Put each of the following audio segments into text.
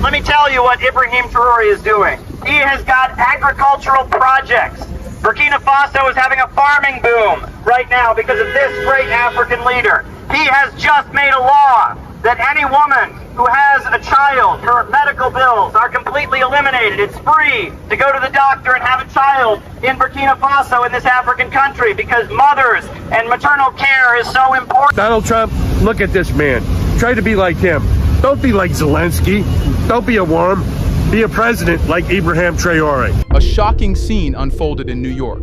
Let me tell you what Ibrahim Traoré is doing. He has got agricultural projects. Burkina Faso is having a farming boom right now because of this great African leader. He has just made a law that any woman who has a child, her medical bills are completely eliminated. It's free to go to the doctor and have a child in Burkina Faso, in this African country, because mothers and maternal care is so important. Donald Trump, look at this man. Try to be like him. Don't be like Zelensky. Don't be a worm. Be a president like Ibrahim Traoré. A shocking scene unfolded in New York.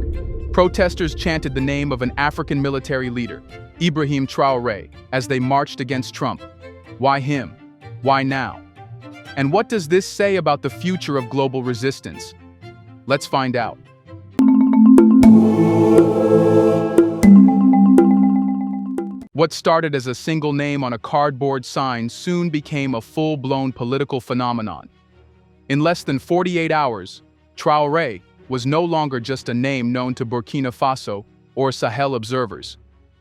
Protesters chanted the name of an African military leader, Ibrahim Traoré, as they marched against Trump. Why him? Why now? And what does this say about the future of global resistance? Let's find out. What started as a single name on a cardboard sign soon became a full-blown political phenomenon. In less than 48 hours, Traoré was no longer just a name known to Burkina Faso or Sahel observers.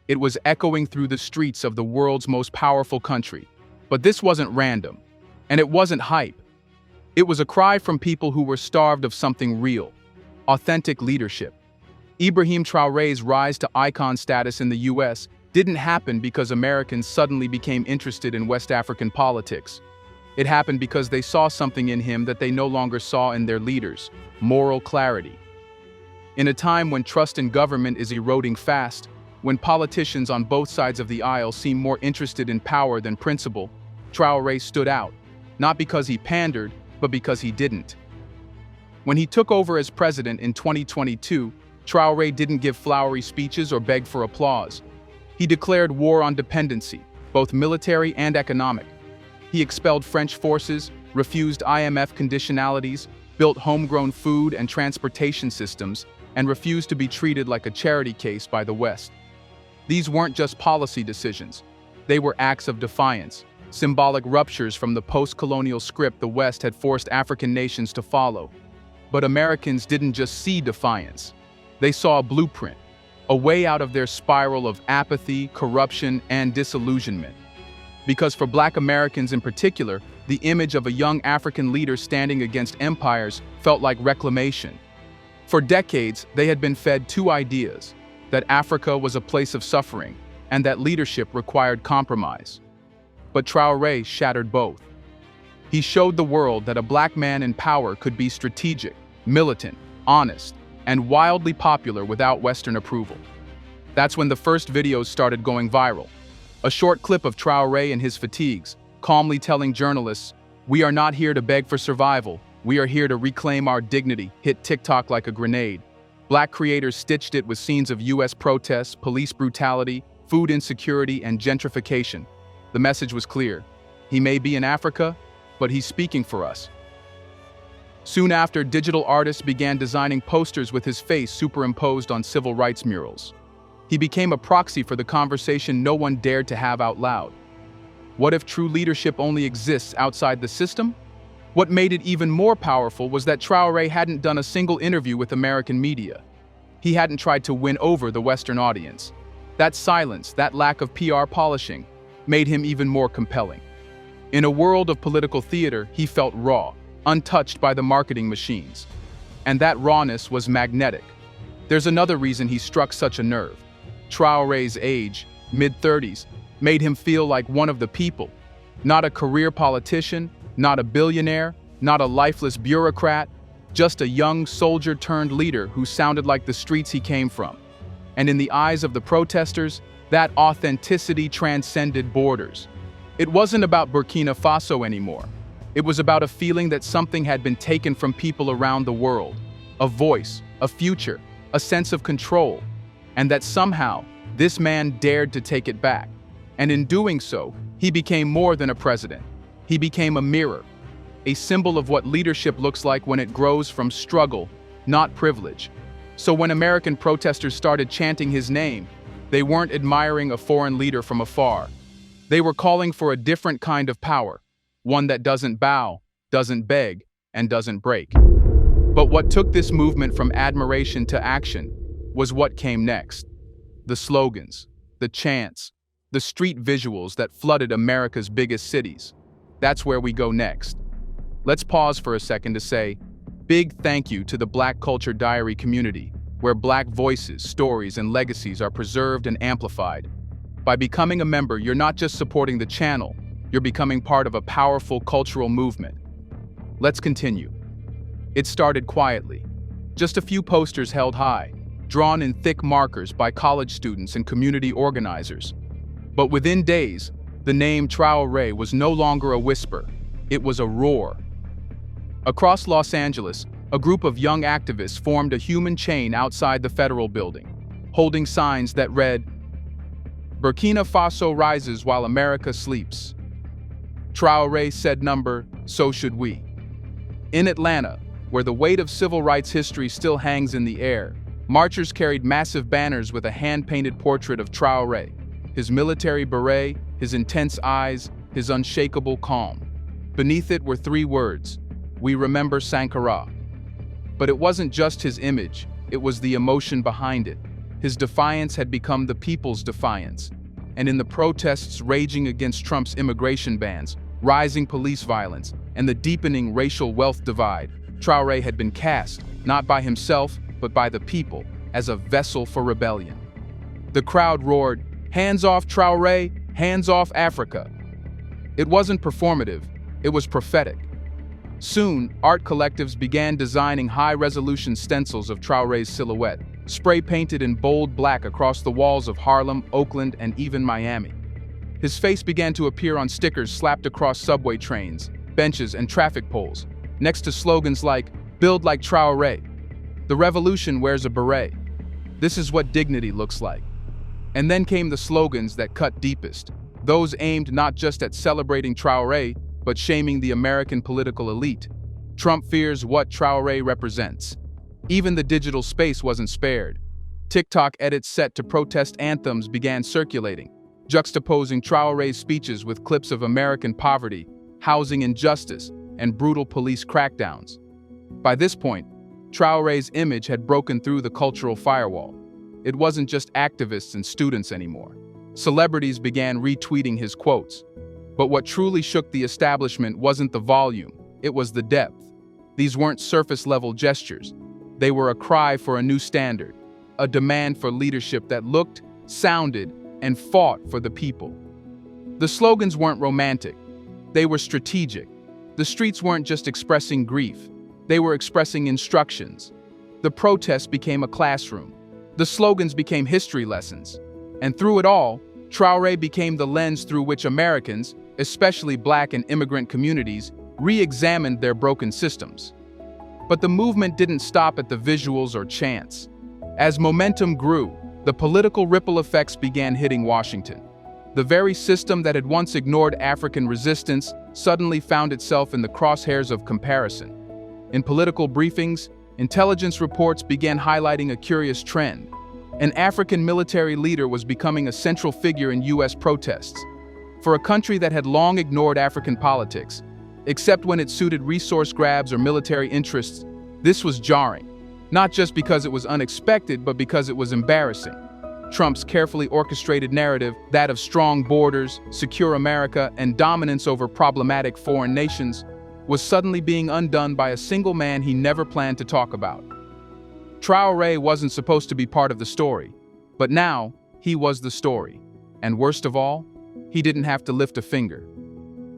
It was echoing through the streets of the world's most powerful country. But this wasn't random, and it wasn't hype. It was a cry from people who were starved of something real, authentic leadership. Ibrahim Traoré's rise to icon status in the US didn't happen because Americans suddenly became interested in West African politics. It happened because they saw something in him that they no longer saw in their leaders: moral clarity. In a time when trust in government is eroding fast, when politicians on both sides of the aisle seem more interested in power than principle, Traoré stood out, not because he pandered, but because he didn't. When he took over as president in 2022, Traoré didn't give flowery speeches or beg for applause. He declared war on dependency, both military and economic. He expelled French forces, refused IMF conditionalities, built homegrown food and transportation systems, and refused to be treated like a charity case by the West. These weren't just policy decisions. They were acts of defiance, symbolic ruptures from the post-colonial script the West had forced African nations to follow. But Americans didn't just see defiance. They saw a blueprint, a way out of their spiral of apathy, corruption, and disillusionment. Because for Black Americans in particular, the image of a young African leader standing against empires felt like reclamation. For decades, they had been fed two ideas: that Africa was a place of suffering, and that leadership required compromise. But Traoré shattered both. He showed the world that a Black man in power could be strategic, militant, honest, and wildly popular without Western approval. That's when the first videos started going viral. A short clip of Traoré in his fatigues, calmly telling journalists, "We are not here to beg for survival, we are here to reclaim our dignity," hit TikTok like a grenade. Black creators stitched it with scenes of US protests, police brutality, food insecurity, and gentrification. The message was clear. He may be in Africa, but he's speaking for us. Soon after, digital artists began designing posters with his face superimposed on civil rights murals. He became a proxy for the conversation no one dared to have out loud. What if true leadership only exists outside the system? What made it even more powerful was that Traoré hadn't done a single interview with American media. He hadn't tried to win over the Western audience. That silence, that lack of PR polishing, made him even more compelling. In a world of political theater, he felt raw, untouched by the marketing machines. And that rawness was magnetic. There's another reason he struck such a nerve. Traoré's age, mid-30s, made him feel like one of the people. Not a career politician, not a billionaire, not a lifeless bureaucrat, just a young soldier-turned-leader who sounded like the streets he came from. And in the eyes of the protesters, that authenticity transcended borders. It wasn't about Burkina Faso anymore. It was about a feeling that something had been taken from people around the world. A voice, a future, a sense of control. And that somehow, this man dared to take it back. And in doing so, he became more than a president. He became a mirror, a symbol of what leadership looks like when it grows from struggle, not privilege. So when American protesters started chanting his name, they weren't admiring a foreign leader from afar. They were calling for a different kind of power, one that doesn't bow, doesn't beg, and doesn't break. But what took this movement from admiration to action was what came next. The slogans, the chants, the street visuals that flooded America's biggest cities. That's where we go next. Let's pause for a second to say, big thank you to the Black Culture Diary community, where Black voices, stories, and legacies are preserved and amplified. By becoming a member, you're not just supporting the channel, you're becoming part of a powerful cultural movement. Let's continue. It started quietly. Just a few posters held high, drawn in thick markers by college students and community organizers. But within days, the name Traoré was no longer a whisper, it was a roar. Across Los Angeles, a group of young activists formed a human chain outside the federal building, holding signs that read, "Burkina Faso rises while America sleeps. Traoré said number, so should we." In Atlanta, where the weight of civil rights history still hangs in the air, marchers carried massive banners with a hand-painted portrait of Traoré, his military beret, his intense eyes, his unshakable calm. Beneath it were 3 words, "We remember Sankara." But it wasn't just his image, it was the emotion behind it. His defiance had become the people's defiance. And in the protests raging against Trump's immigration bans, rising police violence, and the deepening racial wealth divide, Traoré had been cast, not by himself, but by the people, as a vessel for rebellion. The crowd roared, "Hands off Traoré, hands off Africa." It wasn't performative, it was prophetic. Soon, art collectives began designing high-resolution stencils of Traoré's silhouette, spray-painted in bold black across the walls of Harlem, Oakland, and even Miami. His face began to appear on stickers slapped across subway trains, benches, and traffic poles, next to slogans like, "Build like Traoré." The revolution wears a beret. This is what dignity looks like. And then came the slogans that cut deepest, those aimed not just at celebrating Traoré, but shaming the American political elite. Trump fears what Traoré represents. Even the digital space wasn't spared. TikTok edits set to protest anthems began circulating, juxtaposing Traoré's speeches with clips of American poverty, housing injustice, and brutal police crackdowns. By this point, Traoré's image had broken through the cultural firewall. It wasn't just activists and students anymore. Celebrities began retweeting his quotes. But what truly shook the establishment wasn't the volume, it was the depth. These weren't surface-level gestures. They were a cry for a new standard, a demand for leadership that looked, sounded, and fought for the people. The slogans weren't romantic, they were strategic. The streets weren't just expressing grief, they were expressing instructions. The protests became a classroom. The slogans became history lessons. And through it all, Traoré became the lens through which Americans, especially Black and immigrant communities, re-examined their broken systems. But the movement didn't stop at the visuals or chants. As momentum grew, the political ripple effects began hitting Washington. The very system that had once ignored African resistance suddenly found itself in the crosshairs of comparison. In political briefings, intelligence reports began highlighting a curious trend. An African military leader was becoming a central figure in U.S. protests. For a country that had long ignored African politics, except when it suited resource grabs or military interests, this was jarring. Not just because it was unexpected, but because it was embarrassing. Trump's carefully orchestrated narrative, that of strong borders, secure America, and dominance over problematic foreign nations, was suddenly being undone by a single man he never planned to talk about. Traoré wasn't supposed to be part of the story, but now he was the story. And worst of all, he didn't have to lift a finger.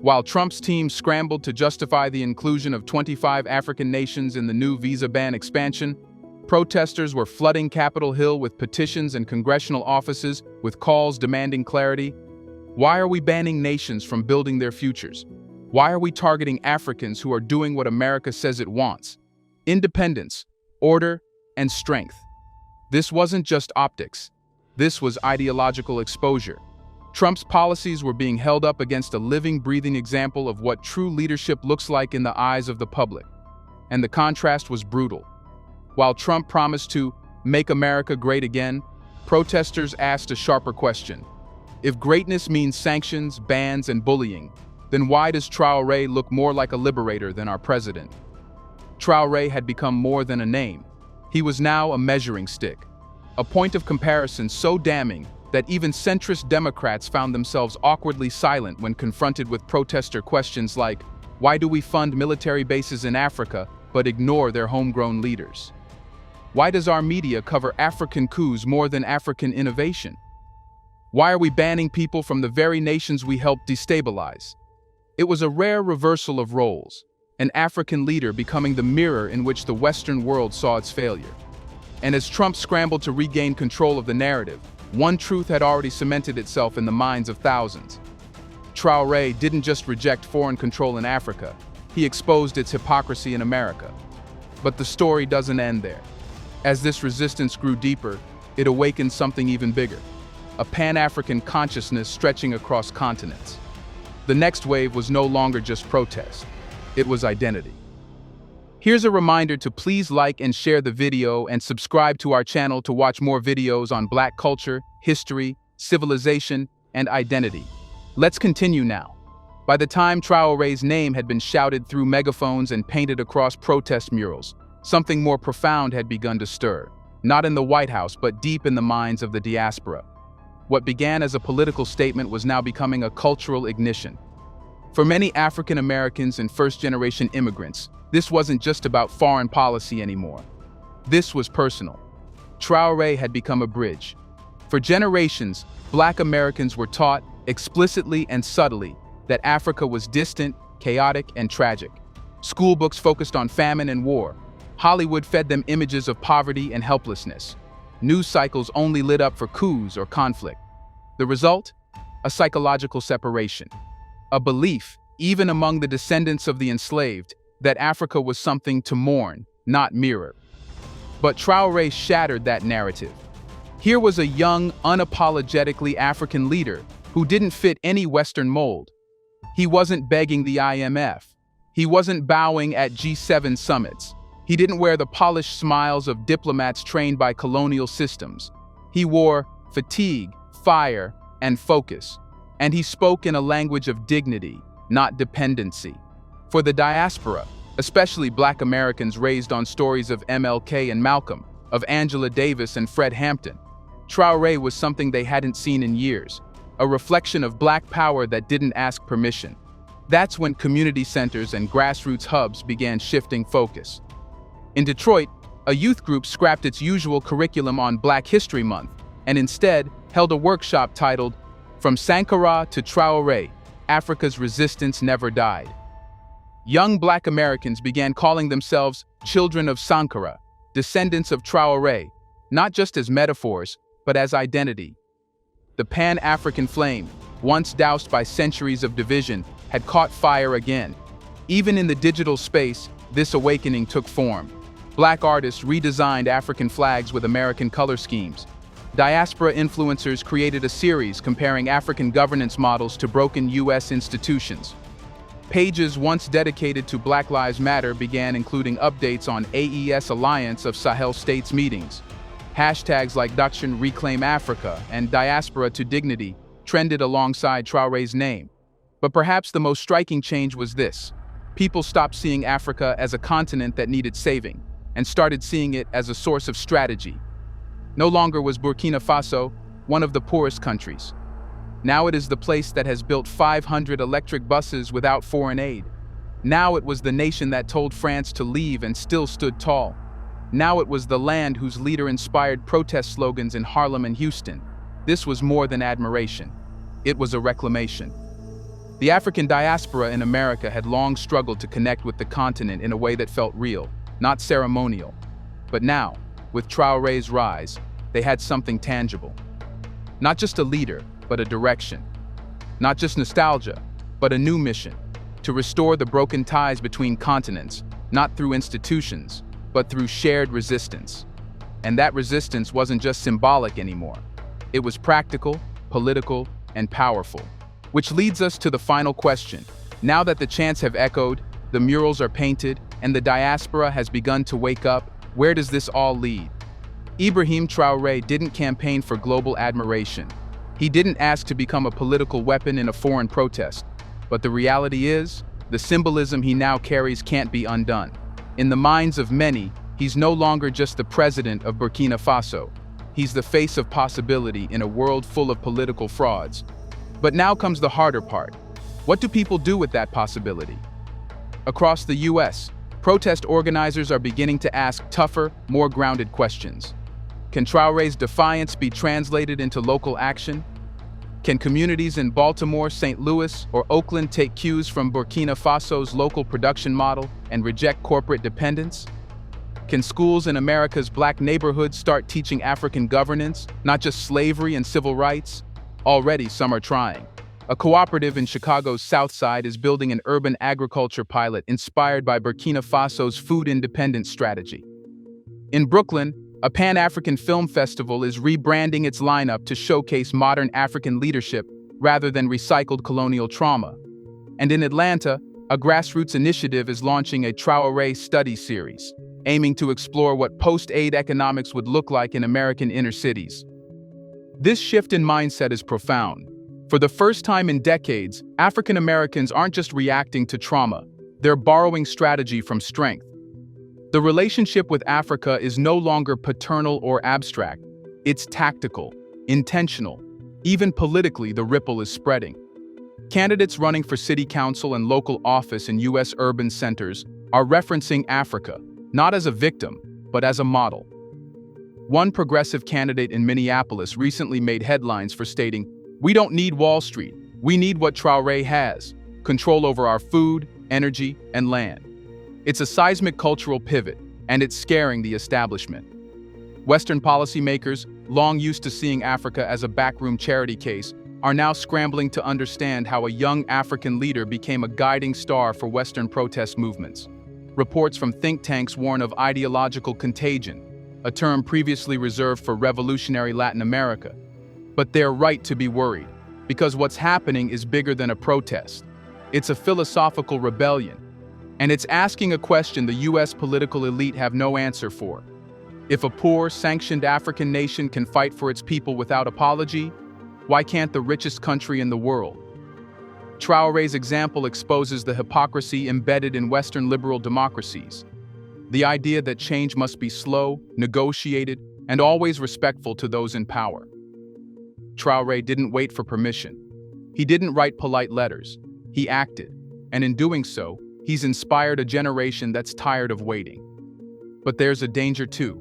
While Trump's team scrambled to justify the inclusion of 25 African nations in the new visa ban expansion, protesters were flooding Capitol Hill with petitions and congressional offices with calls demanding clarity. Why are we banning nations from building their futures? Why are we targeting Africans who are doing what America says it wants? Independence, order, and strength. This wasn't just optics. This was ideological exposure. Trump's policies were being held up against a living, breathing example of what true leadership looks like in the eyes of the public. And the contrast was brutal. While Trump promised to make America great again, protesters asked a sharper question. If greatness means sanctions, bans, and bullying, then why does Traoré look more like a liberator than our president? Traoré had become more than a name. He was now a measuring stick, a point of comparison so damning that even centrist Democrats found themselves awkwardly silent when confronted with protester questions like, Why do we fund military bases in Africa but ignore their homegrown leaders? Why does our media cover African coups more than African innovation? Why are we banning people from the very nations we helped destabilize? It was a rare reversal of roles, an African leader becoming the mirror in which the Western world saw its failure. And as Trump scrambled to regain control of the narrative, one truth had already cemented itself in the minds of thousands. Traoré didn't just reject foreign control in Africa, he exposed its hypocrisy in America. But the story doesn't end there. As this resistance grew deeper, it awakened something even bigger, a Pan-African consciousness stretching across continents. The next wave was no longer just protest, it was identity. Here's a reminder to please like and share the video and subscribe to our channel to watch more videos on Black culture, history, civilization, and identity. Let's continue now. By the time Traoré's name had been shouted through megaphones and painted across protest murals, something more profound had begun to stir, not in the White House but deep in the minds of the diaspora. What began as a political statement was now becoming a cultural ignition. For many African Americans and first-generation immigrants, this wasn't just about foreign policy anymore. This was personal. Traoré had become a bridge. For generations, Black Americans were taught, explicitly and subtly, that Africa was distant, chaotic, and tragic. School books focused on famine and war. Hollywood fed them images of poverty and helplessness. News cycles only lit up for coups or conflict. The result? A psychological separation. A belief, even among the descendants of the enslaved, that Africa was something to mourn, not mirror. But Traoré shattered that narrative. Here was a young, unapologetically African leader who didn't fit any Western mold. He wasn't begging the IMF. He wasn't bowing at G7 summits. He didn't wear the polished smiles of diplomats trained by colonial systems. He wore fatigue, fire, and focus. And he spoke in a language of dignity, not dependency. For the diaspora, especially Black Americans raised on stories of MLK and Malcolm, of Angela Davis and Fred Hampton, Traoré was something they hadn't seen in years, a reflection of Black power that didn't ask permission. That's when community centers and grassroots hubs began shifting focus. In Detroit, a youth group scrapped its usual curriculum on Black History Month and instead held a workshop titled "From Sankara to Traoré, Africa's Resistance Never Died." Young Black Americans began calling themselves children of Sankara, descendants of Traoré, not just as metaphors, but as identity. The Pan-African flame, once doused by centuries of division, had caught fire again. Even in the digital space, this awakening took form. Black artists redesigned African flags with American color schemes. Diaspora influencers created a series comparing African governance models to broken U.S. institutions. Pages once dedicated to Black Lives Matter began including updates on AES Alliance of Sahel States meetings. Hashtags like Dakshin Reclaim Africa and Diaspora to Dignity trended alongside Traoré's name. But perhaps the most striking change was this. People stopped seeing Africa as a continent that needed saving and started seeing it as a source of strategy. No longer was Burkina Faso one of the poorest countries. Now it is the place that has built 500 electric buses without foreign aid. Now it was the nation that told France to leave and still stood tall. Now it was the land whose leader inspired protest slogans in Harlem and Houston. This was more than admiration. It was a reclamation. The African diaspora in America had long struggled to connect with the continent in a way that felt real, not ceremonial. But now, with Traoré's rise, they had something tangible. Not just a leader, but a direction. Not just nostalgia, but a new mission, to restore the broken ties between continents, not through institutions, but through shared resistance. And that resistance wasn't just symbolic anymore. It was practical, political, and powerful. Which leads us to the final question. Now that the chants have echoed, the murals are painted, and the diaspora has begun to wake up, where does this all lead? Ibrahim Traoré didn't campaign for global admiration. He didn't ask to become a political weapon in a foreign protest. But the reality is, the symbolism he now carries can't be undone. In the minds of many, he's no longer just the president of Burkina Faso. He's the face of possibility in a world full of political frauds. But now comes the harder part. What do people do with that possibility? Across the U.S., protest organizers are beginning to ask tougher, more grounded questions. Can Traore's defiance be translated into local action? Can communities in Baltimore, St. Louis, or Oakland take cues from Burkina Faso's local production model and reject corporate dependence? Can schools in America's black neighborhoods start teaching African governance, not just slavery and civil rights? Already, some are trying. A cooperative in Chicago's South Side is building an urban agriculture pilot inspired by Burkina Faso's food independence strategy. In Brooklyn, a Pan-African film festival is rebranding its lineup to showcase modern African leadership rather than recycled colonial trauma. And in Atlanta, a grassroots initiative is launching a Traoré study series, aiming to explore what post-aid economics would look like in American inner cities. This shift in mindset is profound. For the first time in decades, African Americans aren't just reacting to trauma, they're borrowing strategy from strength. The relationship with Africa is no longer paternal or abstract. It's tactical, intentional. Even politically, the ripple is spreading. Candidates running for city council and local office in U.S. urban centers are referencing Africa, not as a victim, but as a model. One progressive candidate in Minneapolis recently made headlines for stating, "We don't need Wall Street. We need what Traoré has: control over our food, energy, and land." It's a seismic cultural pivot, and it's scaring the establishment. Western policymakers, long used to seeing Africa as a backroom charity case, are now scrambling to understand how a young African leader became a guiding star for Western protest movements. Reports from think tanks warn of ideological contagion, a term previously reserved for revolutionary Latin America. But they're right to be worried, because what's happening is bigger than a protest. It's a philosophical rebellion, and it's asking a question the U.S. political elite have no answer for. If a poor, sanctioned African nation can fight for its people without apology, why can't the richest country in the world? Traoré's example exposes the hypocrisy embedded in Western liberal democracies. The idea that change must be slow, negotiated, and always respectful to those in power. Traoré didn't wait for permission. He didn't write polite letters. He acted, and in doing so, he's inspired a generation that's tired of waiting. But there's a danger too.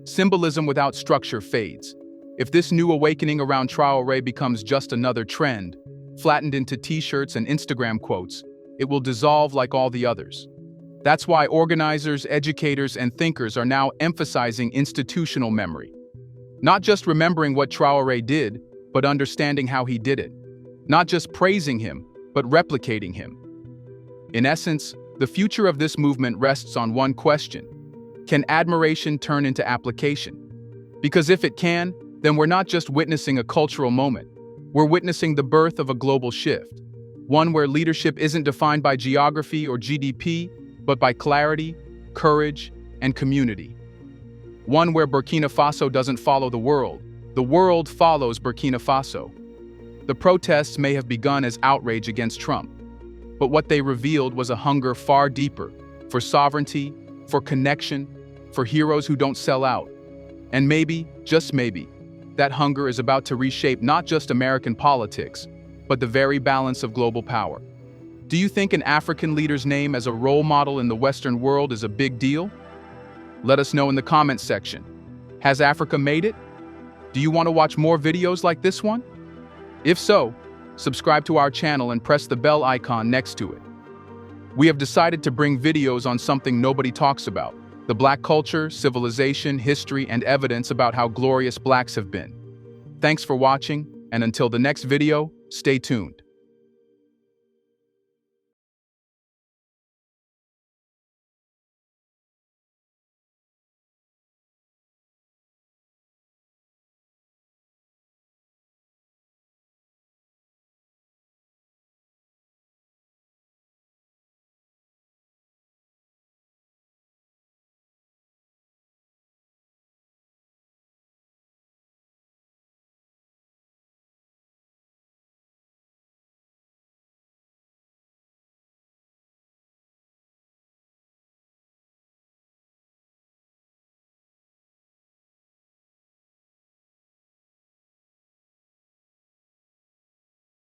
Symbolism without structure fades. If this new awakening around Traoré becomes just another trend, flattened into t-shirts and Instagram quotes, it will dissolve like all the others. That's why organizers, educators, and thinkers are now emphasizing institutional memory. Not just remembering what Traoré did, but understanding how he did it. Not just praising him, but replicating him. In essence, the future of this movement rests on one question: can admiration turn into application? Because if it can, then we're not just witnessing a cultural moment. We're witnessing the birth of a global shift. One where leadership isn't defined by geography or GDP, but by clarity, courage, and community. One where Burkina Faso doesn't follow the world follows Burkina Faso. The protests may have begun as outrage against Trump, but what they revealed was a hunger far deeper, for sovereignty, for connection, for heroes who don't sell out. And maybe, just maybe, that hunger is about to reshape not just American politics, but the very balance of global power. Do you think an African leader's name as a role model in the Western world is a big deal? Let us know in the comments section. Has Africa made it? Do you want to watch more videos like this one? If so, subscribe to our channel and press the bell icon next to it. We have decided to bring videos on something nobody talks about: the Black culture, civilization, history, and evidence about how glorious Blacks have been. Thanks for watching, and until the next video, stay tuned.